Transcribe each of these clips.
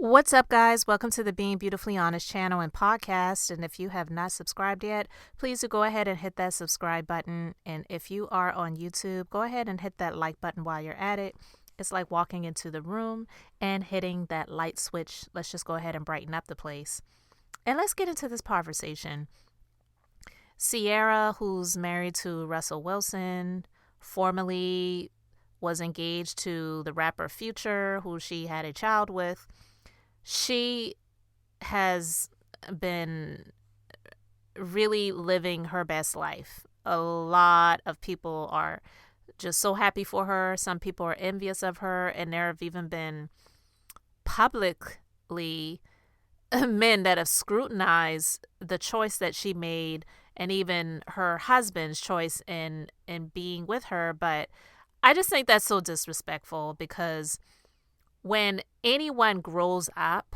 What's up, guys? Welcome to the Being Beautifully Honest channel and podcast. And if you have not subscribed yet, please do go ahead and hit that subscribe button. And if you are on YouTube, go ahead and hit that like button while you're at it. It's like walking into the room and hitting that light switch. Let's just go ahead and brighten up the place. And let's get into this conversation. Ciara, who's married to Russell Wilson, formerly was engaged to the rapper Future, who she had a child with. She has been really living her best life. A lot of people are just so happy for her. Some people are envious of her, and there have even been publicly men that have scrutinized the choice that she made and even her husband's choice in being with her. But I just think that's so disrespectful, because when anyone grows up,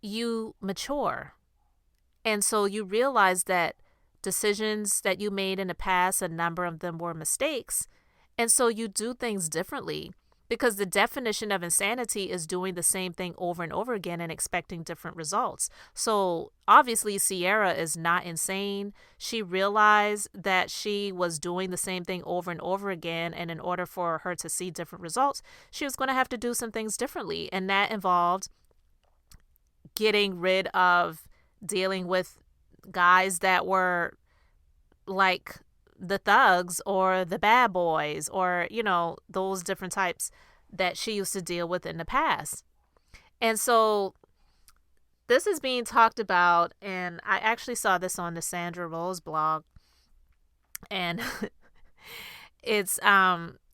you mature. And so you realize that decisions that you made in the past, a number of them were mistakes. And so you do things differently, because the definition of insanity is doing the same thing over and over again and expecting different results. So obviously Ciara is not insane. She realized that she was doing the same thing over and over again, and in order for her to see different results, she was going to have to do some things differently. And that involved getting rid of dealing with guys that were like the thugs or the bad boys, or, those different types that she used to deal with in the past. And so this is being talked about, and I actually saw this on the Sandra Rose blog, and it's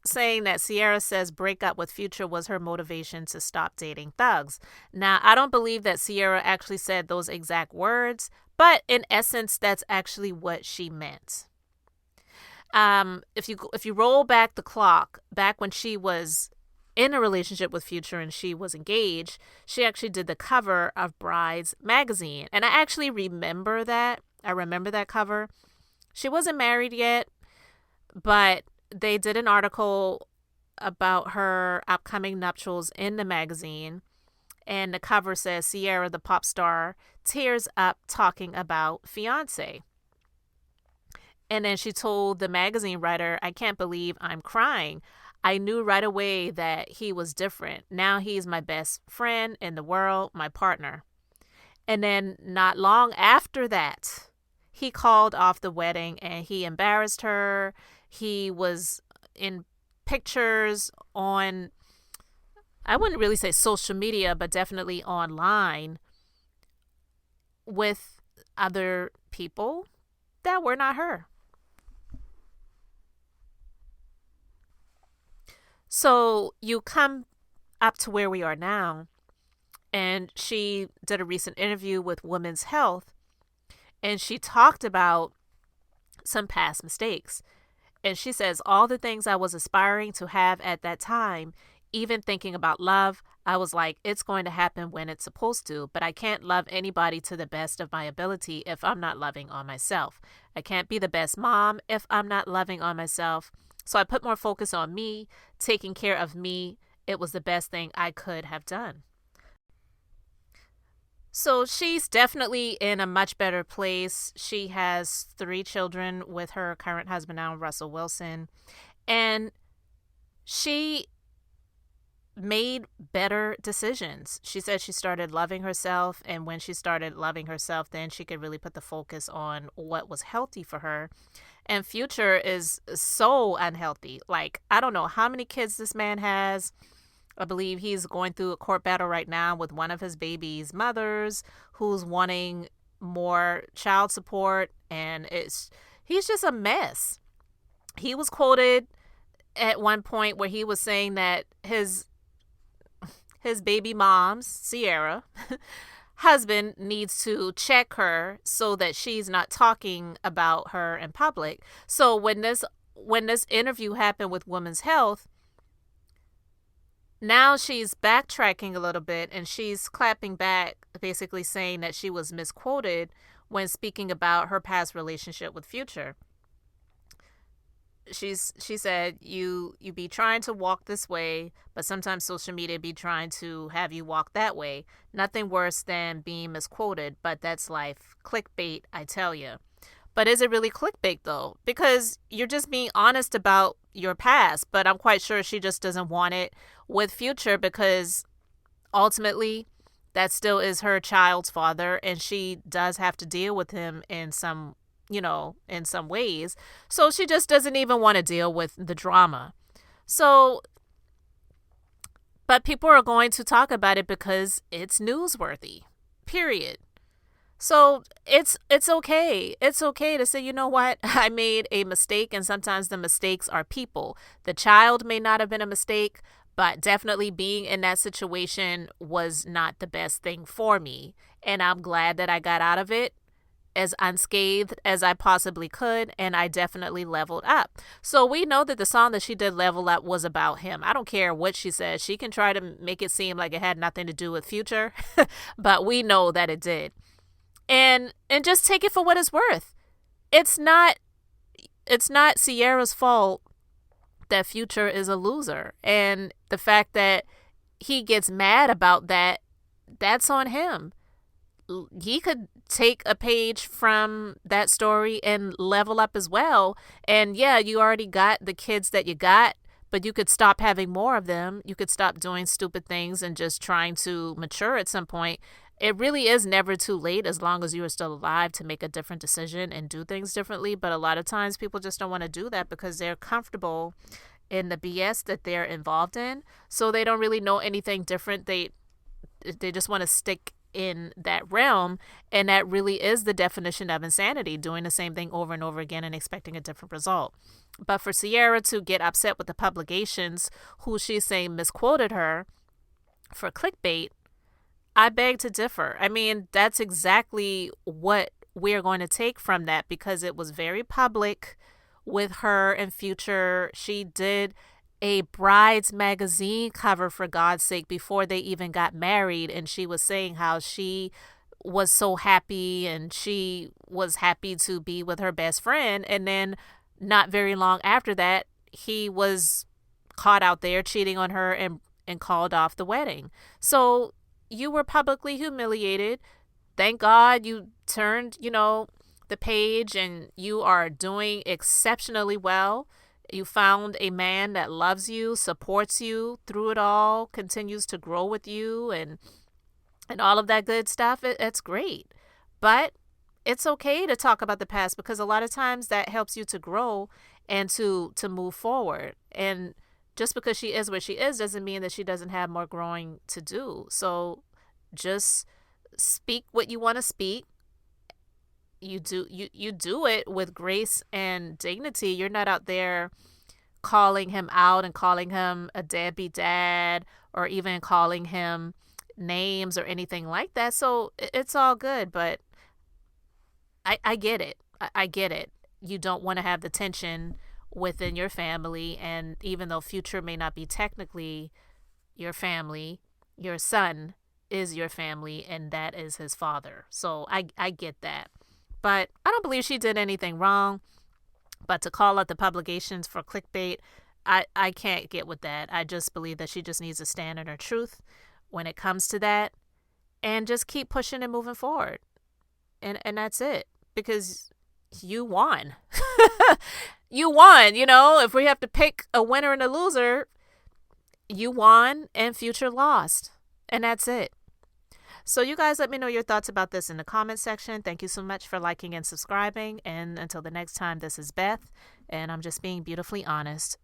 saying that Ciara says breakup with Future was her motivation to stop dating thugs. Now, I don't believe that Ciara actually said those exact words, but in essence, that's actually what she meant. If you roll back the clock, back when she was in a relationship with Future and she was engaged, she actually did the cover of Brides magazine. And I actually remember that. I remember that cover. She wasn't married yet, but they did an article about her upcoming nuptials in the magazine. And the cover says, Ciara, the pop star, tears up talking about fiance. And then she told the magazine writer, I can't believe I'm crying. I knew right away that he was different. Now he's my best friend in the world, my partner. And then not long after that, he called off the wedding and he embarrassed her. He was in pictures on, I wouldn't really say social media, but definitely online with other people that were not her. So you come up to where we are now, and she did a recent interview with Women's Health, and she talked about some past mistakes. And she says, all the things I was aspiring to have at that time, even thinking about love, I was like, it's going to happen when it's supposed to, but I can't love anybody to the best of my ability if I'm not loving on myself. I can't be the best mom if I'm not loving on myself. So I put more focus on me, taking care of me. It was the best thing I could have done. So she's definitely in a much better place. She has 3 children with her current husband now, Russell Wilson. And she made better decisions. She said she started loving herself. And when she started loving herself, then she could really put the focus on what was healthy for her. And Future is so unhealthy. Like, I don't know how many kids this man has. I believe he's going through a court battle right now with one of his baby's mothers, who's wanting more child support. And he's just a mess. He was quoted at one point where he was saying that his baby mom's, Ciara, husband needs to check her so that she's not talking about her in public. So when this interview happened with Women's Health, now she's backtracking a little bit and she's clapping back, basically saying that she was misquoted when speaking about her past relationship with Future. she said you be trying to walk this way, but sometimes social media be trying to have you walk that way. Nothing worse than being misquoted, but that's life. Clickbait, I tell you. But is it really clickbait though? Because you're just being honest about your past, but I'm quite sure she just doesn't want it with Future because ultimately that still is her child's father and she does have to deal with him in some, in some ways. So she just doesn't even want to deal with the drama. So, but people are going to talk about it because it's newsworthy. Period. So it's okay. It's okay to say, you know what, I made a mistake, and sometimes the mistakes are people. The child may not have been a mistake, but definitely being in that situation was not the best thing for me. And I'm glad that I got out of it as unscathed as I possibly could, and I definitely leveled up. So we know that the song that she did, Level Up, was about him. I don't care what she says. She can try to make it seem like it had nothing to do with Future, but we know that it did. And just take it for what it's worth. It's not Ciara's fault that Future is a loser. And the fact that he gets mad about that, that's on him. He could take a page from that story and level up as well. And yeah, you already got the kids that you got, but you could stop having more of them. You could stop doing stupid things and just trying to mature at some point. It really is never too late as long as you are still alive to make a different decision and do things differently. But a lot of times people just don't want to do that because they're comfortable in the BS that they're involved in. So they don't really know anything different. They just want to stick in that realm. And that really is the definition of insanity, doing the same thing over and over again and expecting a different result. But for Ciara to get upset with the publications who she's saying misquoted her for clickbait, I beg to differ. I mean, that's exactly what we're going to take from that because it was very public with her and Future. She did a bride's magazine cover, for God's sake, before they even got married. And she was saying how she was so happy and she was happy to be with her best friend. And then not very long after that, he was caught out there cheating on her and called off the wedding. So you were publicly humiliated. Thank God you turned, the page and you are doing exceptionally well. You found a man that loves you, supports you through it all, continues to grow with you and all of that good stuff. It's great. But it's okay to talk about the past because a lot of times that helps you to grow and to move forward. And just because she is where she is doesn't mean that she doesn't have more growing to do. So just speak what you want to speak. You do it with grace and dignity. You're not out there calling him out and calling him a deadbeat dad or even calling him names or anything like that. So it's all good, but I get it. I get it. You don't want to have the tension within your family, and even though Future may not be technically your family, your son is your family, and that is his father. So I get that. But I don't believe she did anything wrong. But to call out the publications for clickbait, I can't get with that. I just believe that she just needs to stand in her truth when it comes to that and just keep pushing and moving forward. And that's it. Because you won. You won, if we have to pick a winner and a loser, you won and Future lost. And that's it. So you guys let me know your thoughts about this in the comment section. Thank you so much for liking and subscribing. And until the next time, this is Beth, and I'm just being beautifully honest.